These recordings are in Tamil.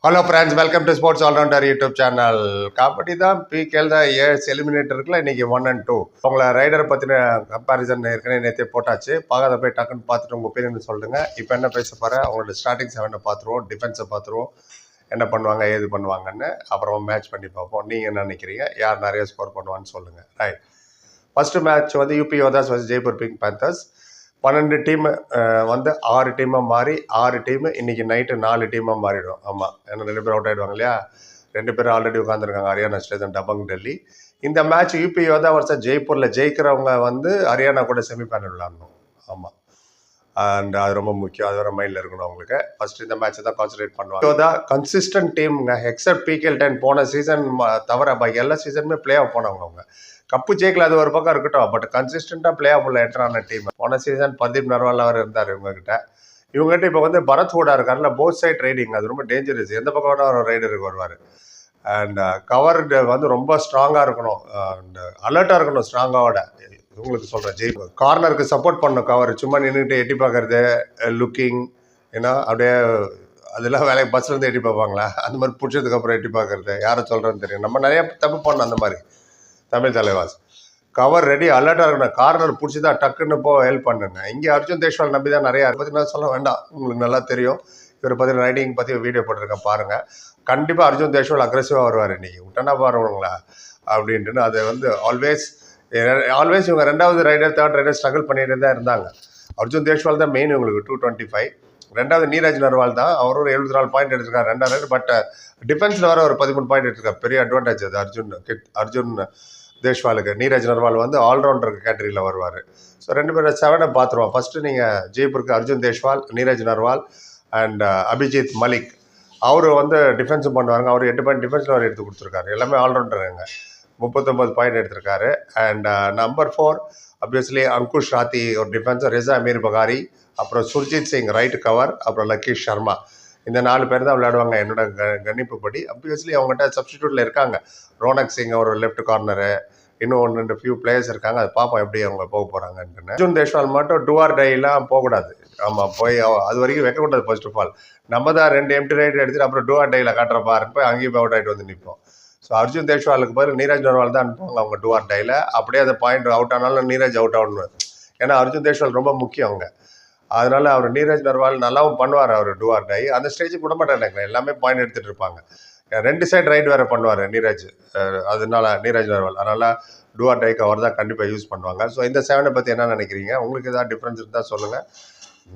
Hello friends, welcome to sports allrounder YouTube channel. Kabaddi தான் பிகேல் தான் ஏஎஸ் எலிமினேட்டருக்குள்ள இன்றைக்கி 1 and 2. உங்களை ரைடரை பற்றின கம்பேரிசன் ஏற்கனவே நேற்றே போட்டாச்சு. பார்க்காத போய் டக்குன்னு பார்த்துட்டு உங்கள் ஒப்பீனியன் சொல்லுங்க. இப்போ என்ன பேச போகிறேன், அவங்களோட ஸ்டார்டிங் 7 பார்த்துருவோம், டிஃபென்ஸை பார்த்துருவோம், என்ன பண்ணுவாங்க ஏது பண்ணுவாங்கன்னு, அப்புறமா மேட்ச் பண்ணி பார்ப்போம். நீங்கள் என்ன நினைக்கிறீங்க, யார் நிறைய ஸ்கோர் பண்ணுவான்னு சொல்லுங்கள். ரைட், ஃபஸ்ட்டு மேட்ச் வந்து UP Yoddhas vs Jaipur pink panthers. 12 team வந்து 6 டீமாக மாறி 6 டீமு இன்றைக்கி நைட்டு 4 டீமாக மாறிடும். ஆமாம், ஏன்னா 2 பேர் அவுட் ஆகிடுவாங்க இல்லையா. 2 பேர் ஆல்ரெடி உட்காந்துருக்காங்க, ஹரியானா ஸ்டேஷன் டபங் டெல்லி. இந்த மேட்ச் யூபி யோதா வர்சஸ் ஜெய்ப்பூரில் ஜெயிக்கிறவங்க வந்து ஹரியானா கூட செமிஃபைனல் விளாடணும். ஆமாம், அண்ட் அது ரொம்ப முக்கியம், அது வர மைண்டில் இருக்கணும் அவங்களுக்கு. ஃபஸ்ட்டு இந்த மேட்ச்சை தான் கான்சன்ட்ரேட் பண்ணுவாங்க. யோதா கன்சிஸ்டன்ட் டீமுங்க, எக்ஸப்ட் பிகேஎல் 10 போன சீசன் தவிர பாக்கி எல்லா சீசனுமே பிளே ஆஃப் போனவங்க. அவங்க கப்பு ஜெயிக்கல, அது ஒரு பக்கம் இருக்கட்டும், பட் கன்சிஸ்டண்டாக பிளே ஆஃப் உள்ள என்ட்ரான டீம். போன சீசன் பர்தீப் நர்வால் அவர் இருந்தார் இவங்ககிட்ட இப்போ வந்து பரத் ஹூடா இருக்காருல்ல, போத் சைட் ரைடிங், அது ரொம்ப டேஞ்சரஸ். எந்த பக்கம் வேணால் ஒரு ரைடருக்கு வருவார். அண்ட் கவர்டு வந்து ரொம்ப ஸ்ட்ராங்காக இருக்கணும், அண்ட் அலர்ட்டாக இருக்கணும் ஸ்ட்ராங்காவோட. உங்களுக்கு சொல்கிறேன், ஜெய்ப்பூர் கார்னருக்கு சப்போர்ட் பண்ணணும். கவர் சும்மா நின்றுட்டு எட்டி பார்க்கறது, லுக்கிங், ஏன்னா அப்படியே அதெல்லாம் வேலைக்கு பஸ்லேருந்து எட்டி பார்ப்பாங்களா, அந்த மாதிரி பிடிச்சதுக்கப்புறம் எட்டி பார்க்கறது, யாரை சொல்கிறேன்னு தெரியும். நம்ம நிறையா தப்பு பண்ணோம் அந்த மாதிரி. தமிழ் தலைவாஸ் கவர் ரெடி, அலர்ட்டாக இருக்கணும். கார்னர் பிடிச்சி தான் டக்குன்னு ஹெல்ப் பண்ணுங்க. இங்கே அர்ஜுன் தேஷ்வால் நம்பி தான் நிறையா பற்றி நான் சொல்ல வேண்டாம், உங்களுக்கு நல்லா தெரியும். இவரை பற்றி ரைடிங் பற்றி வீடியோ போட்டிருக்கேன் பாருங்கள். கண்டிப்பாக அர்ஜுன் தேஷ்வால் அக்ரெசிவாக வருவார் இன்றைக்கி. விட்டனா பாருங்களா அப்படின்ட்டுன்னு. அது வந்து ஆல்வேஸ் இவங்க 2வது ரைடர் 3rd ரைடர் ஸ்ட்ரகிள் பண்ணிட்டு தான் இருந்தாங்க. அர்ஜுன் தேஷ்வால் தான் மெயின் இவங்களுக்கு 225. 2வது நீரஜ் நர்வால் தான், அவர் ஒரு 74 பாயிண்ட் எடுத்திருக்காரு 2வது ரைடர். பட் டிஃபென்ஸில் வர ஒரு 13 பாயிண்ட் எடுத்திருக்காரு. பெரிய அட்வான்டேஜ் அது அர்ஜுன் தேஷ்வாலுக்கு. நீரஜ் நர்வால் வந்து ஆல்ரவுண்டர் கேட்டரியில் வருவார். ஸோ 2 பேரும் 7 பார்த்துருவோம். ஃபஸ்ட்டு நீங்கள் ஜெய்ப்பூருக்கு அர்ஜுன் தேஷ்வால், நீரஜ் நர்வால் அண்ட் அபிஜித் மலிக். அவர் வந்து டிஃபென்ஸும் பண்ணுவாங்க. அவர் 8 பாயிண்ட் டிஃபென்ஸில் அவர் எடுத்து கொடுத்துருக்காரு. எல்லாமே ஆல்ரவுண்டருங்க, 39 பாயிண்ட் எடுத்திருக்காரு. And number 4 obviously Ankush Rathi ஒரு டிஃபென்ஸர், ரெசா அமீர் பகாரி, அப்புறம் சுர்ஜித் சிங் ரைட் கவர், அப்புறம் லக்கீஷ் சர்மா. இந்த 4 பேர் தான் விளையாடுவாங்க என்னோட கணிப்புப்படி. அப்வியஸ்லி அவங்ககிட்ட சப்ஸ்டிடியூட்டில் இருக்காங்க. ரோனக் சிங் ஒரு லெஃப்ட் கார்னரு, இன்னும் 1-2 ஃபியூ பிளேயர்ஸ் இருக்காங்க. அது பார்ப்போம் எப்படி அவங்க போக போகிறாங்கன்னு. அர்ஜுன் தேஷ்வால் மட்டும் டூ ஆர் டைலாம் போகக்கூடாது. ஆமாம், போய் அது வரைக்கும் வைக்கக்கூடாது. ஃபர்ஸ்ட் ஆஃப் ஆல் நம்ம தான் 2 எம்டி ரைட் எடுத்துகிட்டு அப்புறம் டூ ஆர் டையில் காட்டுற பாருன்னு போய் அங்கேயும் அவுட் ஆகிட்டு வந்து நிற்போம். ஸோ அர்ஜுன் தேஷ்வாலுக்கு பதில் நீரஜ் நர்வால் தான் அனுப்புவாங்க அவங்க டூ ஆர் டையில். அப்படியே அந்த பாயிண்ட் அவுட் ஆனாலும் நீரஜ் அவுட் ஆகணும். ஏன்னா அர்ஜுன் தேஷ்வால் ரொம்ப முக்கியம் அவங்க. அதனால் அவர் நீரஜ் நர்வால் நல்லாவும் பண்ணுவார். அவர் டூ ஆர் டை அந்த ஸ்டேஜுக்கு விட மாட்டேன் நினைக்கிறேன். எல்லாமே பாயிண்ட் எடுத்துகிட்டு இருப்பாங்க. 2 சைடு ரைட் வேறு பண்ணுவார் நீரஜ், அதனால நீரஜ் நர்வால். அதனால் டூ ஆர் டைக்கு அவர் தான் கண்டிப்பாக யூஸ் பண்ணுவாங்க. ஸோ இந்த 7 பற்றி என்ன நினைக்கிறீங்க, உங்களுக்கு ஏதாவது டிஃப்ரென்ஸ் இருந்தால் சொல்லுங்கள்.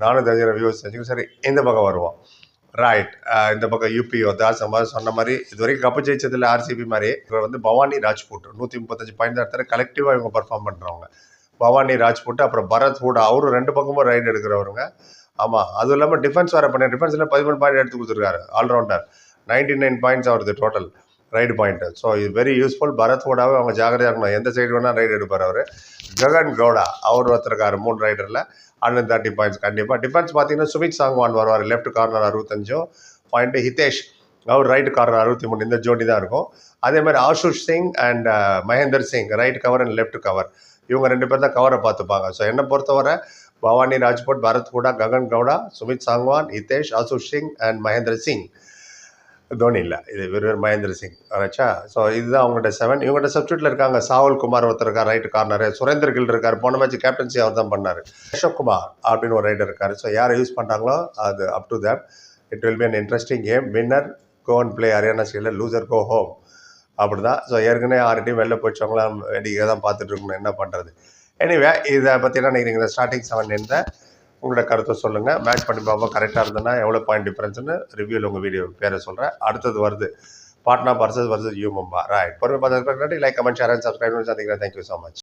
நானும் தெரிஞ்ச வியூஸ் செஞ்சுக்கோ. சரி, இந்த பக்கம் வருவோம். ரைட், இந்த பக்கம் யூபி யோதாஸ் சொன்ன மாதிரி இது வரைக்கும் கப்பு ஜெயிச்சதில் ஆர்சிபி மாதிரி. இவர் வந்து பவானி ராஜ்புட் 135 பாயிண்ட் தான் எடுத்தார். கலெக்டிவாக இவங்க பர்ஃபார்ம் பண்ணுறவங்க. பவானி ராஜ்புட், அப்புறம் பரத் ஹூடா, அவரும் 2 பக்கமும் ரைடு எடுக்கிறவருங்க. ஆமாம், அதுவும் இல்லாமல் டிஃபென்ஸ் வேறு பண்ணி டிஃபென்ஸில் 13 பாயிண்ட் எடுத்து கொடுத்துருக்காரு. ஆல்ரவுண்டர் 99 பாயிண்ட்ஸ் அவருது டோட்டல் ரைடு பாயிண்ட்டு. ஸோ இது வெரி யூஸ்ஃபுல். பரத் ஹூடாவே அவங்க ஜாகிரதையாக இருக்கணும். எந்த சைடு வேணால் ரைடு எடுப்பார் அவர். ககன் கவுடா அவர் ஒருத்தருக்காரு 3 ரைடரில் 130 பாயிண்ட்ஸ். கண்டிப்பாக டிஃபென்ஸ் பார்த்தீங்கன்னா சுமித் சாங்வான் வருவார், லெஃப்ட் கார்னர் 65 பாயிண்ட்டு. ஹிதேஷ் அவர் ரைட் கார்னர் 63. இந்த ஜோடி தான் இருக்கும். அதே மாதிரி Ashish Singh and Mahender Singh right cover and left cover. இவங்க 2 பேர் தான் கவரை பார்த்துப்பாங்க. ஸோ என்னை பொறுத்தவரை பவானி ராஜ்புட், பரத் ஹூடா, ககன் கவுடா, சுமித் சாங்வான், ஹிதேஷ், ஆஷுஷ் சிங் அண்ட் மகேந்திர சிங். தோனி இல்லை, இது வெறும் மகேந்திர சிங் ஆச்சா. ஸோ இதுதான் அவங்கள்ட்ட 7. இவங்கள்ட்ட சப்ஸ்டியூட்டில் இருக்காங்க. சாவல் குமார் ஒருத்தர் இருக்கார் ரைட் கார்னர். சுரேந்தர் கில் இருக்கார், போன மேட்ச் கேப்டன்சி அவர் தான் பண்ணார். அசோக் குமார் அப்படின்னு ஒரு ரைடர் இருக்கார். ஸோ யாரை யூஸ் பண்ணுறாங்களோ அது up to them. It will be an interesting game. Winner go and play Haryana ஸ்டைலில், லூசர் கோ ஹோம். அப்படி தான். ஸோ ஏற்கனவே 6 டீம் வெளில போச்சவங்களாம் வேடிக்கை தான் பார்த்துட்டு இருக்கணும், என்ன பண்ணுறது. எனிவே, இதை பற்றி என்ன நினைக்கிறீங்க, இந்த ஸ்டார்டிங் 7 இருந்தால் உங்களோட கருத்தை சொல்லுங்கள். மேட்ச் பண்ணி பார்ப்போம், கரெக்டாக இருந்ததுன்னா எவ்வளோ பாயிண்ட் டிஃப்ரென்ஸ்னு ரிவ்யூவில் உங்கள் வீடியோ பேரை சொல்கிறேன். அடுத்தது வருது Patna versus you Mumba. Right, பொறுமை பார்த்து like, comment, share and subscribe பண்ணி சந்திக்கிறேன். Thank you so much.